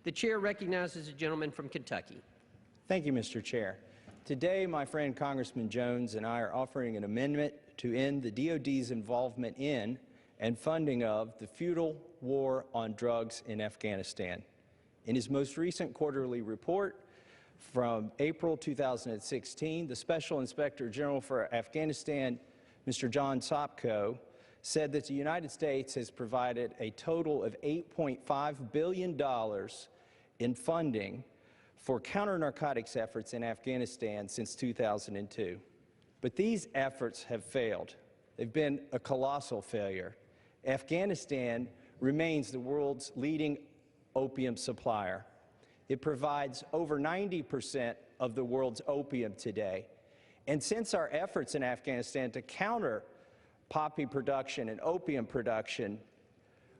The chair recognizes the gentleman from Kentucky. Thank you, Mr. Chair. Today, my friend Congressman Jones and I are offering an amendment to end the DoD's involvement in and funding of the futile war on drugs in Afghanistan. In his most recent quarterly report from April 2016, the Special Inspector General for Afghanistan, Mr. John Sopko, said that the United States has provided a total of $8.5 billion in funding for counter-narcotics efforts in Afghanistan since 2002. But these efforts have failed. They've been a colossal failure. Afghanistan remains the world's leading opium supplier. It provides over 90% of the world's opium today. And since our efforts in Afghanistan to counter poppy production and opium production,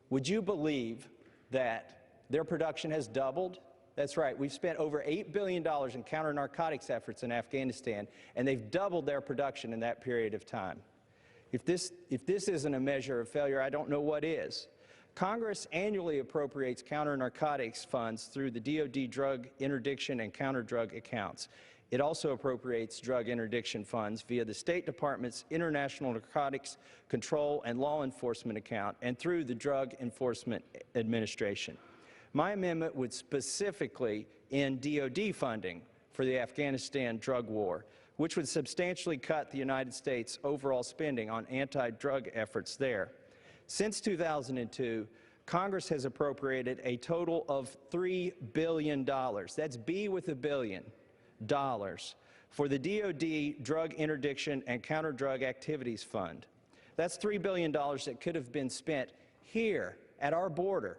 would you believe that their production has doubled? That's right. We've spent over $8 billion in counter-narcotics efforts in Afghanistan, and they've doubled their production in that period of time. If this isn't a measure of failure, I don't know what is. Congress annually appropriates counter-narcotics funds through the DoD drug interdiction and counter-drug accounts. It also appropriates drug interdiction funds via the State Department's International Narcotics Control and Law Enforcement account and through the Drug Enforcement Administration. My amendment would specifically end DoD funding for the Afghanistan drug war, which would substantially cut the United States' overall spending on anti-drug efforts there. Since 2002, Congress has appropriated a total of $3 billion, that's B with a billion, dollars, for the DoD Drug Interdiction and Counter-Drug Activities Fund. That's $3 billion that could have been spent here at our border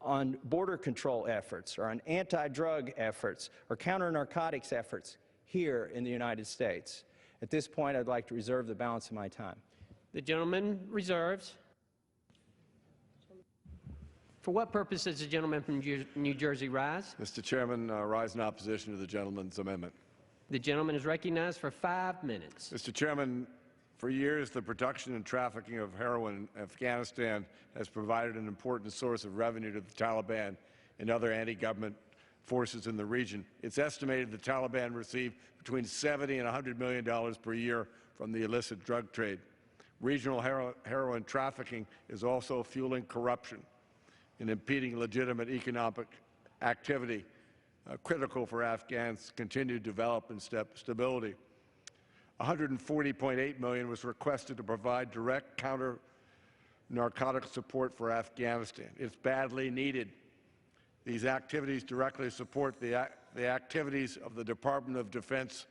on border control efforts or on anti-drug efforts or counter-narcotics efforts here in the United States. At this point, I'd like to reserve the balance of my time. The gentleman reserves. For what purpose does the gentleman from New Jersey rise? Mr. Chairman, rise in opposition to the gentleman's amendment. The gentleman is recognized for 5 minutes. Mr. Chairman, for years, the production and trafficking of heroin in Afghanistan has provided an important source of revenue to the Taliban and other anti-government forces in the region. It's estimated the Taliban receive between $70 and $100 million per year from the illicit drug trade. Regional heroin trafficking is also fueling corruption and impeding legitimate economic activity, critical for Afghans' continued development and stability. $140.8 million was requested to provide direct counter-narcotic support for Afghanistan. It's badly needed. These activities directly support the activities of the Department of Defense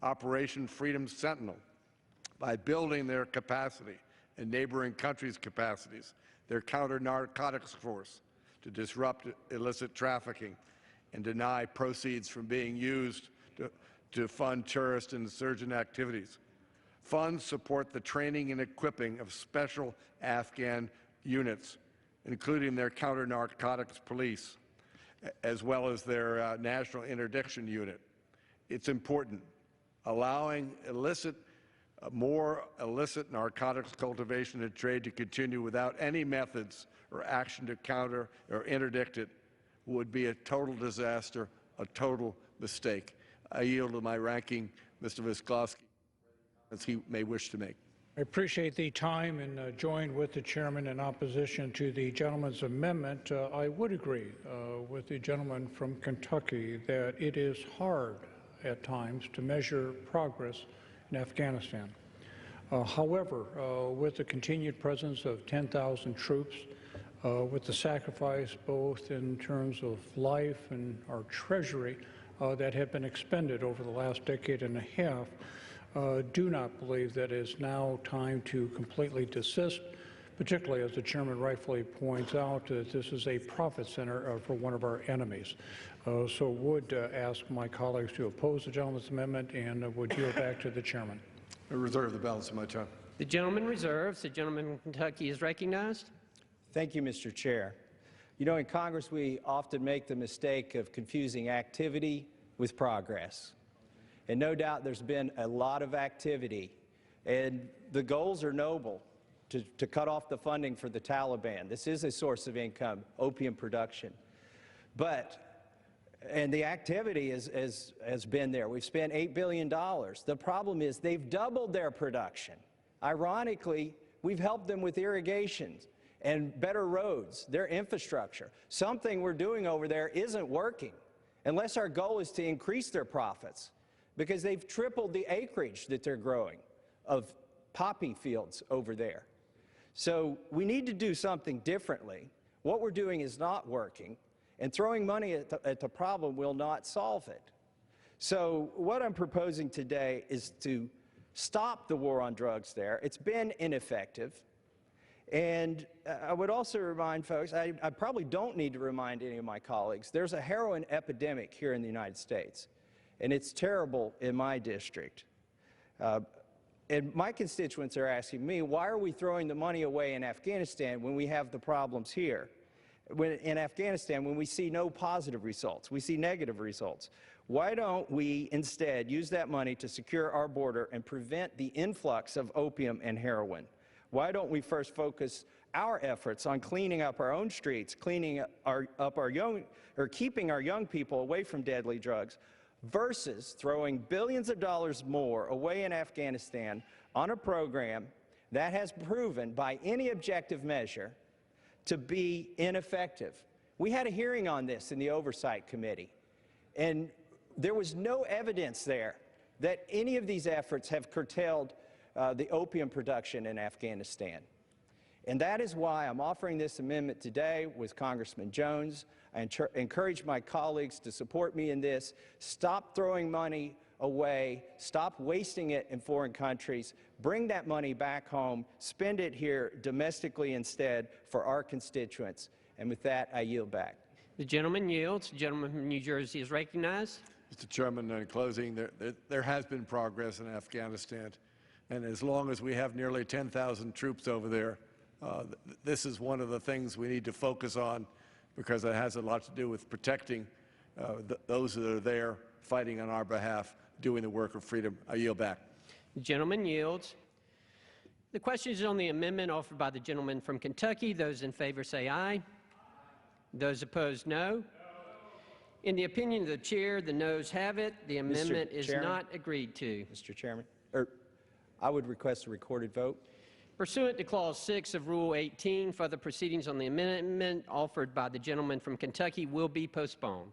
Operation Freedom Sentinel by building their capacity and neighboring countries' capacities, their counter-narcotics force, to disrupt illicit trafficking and deny proceeds from being used to fund terrorist and insurgent activities. Funds support the training and equipping of special Afghan units, including their counter-narcotics police, as well as their National Interdiction Unit. It's important. Allowing more illicit narcotics cultivation and trade to continue without any methods or action to counter or interdict it would be a total disaster, a total mistake. I yield to my ranking, Mr. Visklowski, as he may wish to make. I appreciate the time and join with the chairman in opposition to the gentleman's amendment. I would agree with the gentleman from Kentucky that it is hard at times to measure progress in Afghanistan. However, with the continued presence of 10,000 troops, with the sacrifice both in terms of life and our treasury that have been expended over the last decade and a half, do not believe that it is now time to completely desist, particularly as the chairman rightfully points out that this is a profit center for one of our enemies. So would ask my colleagues to oppose the gentleman's amendment and would yield back to the chairman. I reserve the balance of my time. The gentleman reserves. The gentleman from Kentucky is recognized. Thank you, Mr. Chair. You know, in Congress, we often make the mistake of confusing activity with progress. And no doubt there's been a lot of activity, and the goals are noble to cut off the funding for the Taliban. This is a source of income, opium production. And the activity has been there. We've spent $8 billion. The problem is they've doubled their production. Ironically, we've helped them with irrigation and better roads, their infrastructure. Something we're doing over there isn't working unless our goal is to increase their profits, because they've tripled the acreage that they're growing of poppy fields over there. So we need to do something differently. What we're doing is not working, and throwing money at the problem will not solve it. So what I'm proposing today is to stop the war on drugs there. It's been ineffective. And I would also remind folks, I probably don't need to remind any of my colleagues, there's a heroin epidemic here in the United States, and it's terrible in my district. And my constituents are asking me, why are we throwing the money away in Afghanistan when we have the problems here? In Afghanistan, when we see no positive results, we see negative results. Why don't we instead use that money to secure our border and prevent the influx of opium and heroin? Why don't we first focus our efforts on cleaning up our own streets, keeping our young people away from deadly drugs, versus throwing billions of dollars more away in Afghanistan on a program that has proven by any objective measure to be ineffective. We had a hearing on this in the Oversight Committee, and there was no evidence there that any of these efforts have curtailed the opium production in Afghanistan. And that is why I'm offering this amendment today with Congressman Jones. I encourage my colleagues to support me in this. Stop throwing money away. Stop wasting it in foreign countries. Bring that money back home. Spend it here domestically instead for our constituents. And with that, I yield back. The gentleman yields. The gentleman from New Jersey is recognized. Mr. Chairman, in closing, there has been progress in Afghanistan. And as long as we have nearly 10,000 troops over there, this is one of the things we need to focus on, because it has a lot to do with protecting those that are there fighting on our behalf, doing the work of freedom. I yield back. The gentleman yields. The question is on the amendment offered by the gentleman from Kentucky. Those in favor say aye. Those opposed, no. In the opinion of the chair, the noes have it. The amendment is not agreed to. Mr. Chairman, I would request a recorded vote. Pursuant to Clause 6 of Rule 18, further proceedings on the amendment offered by the gentleman from Kentucky will be postponed.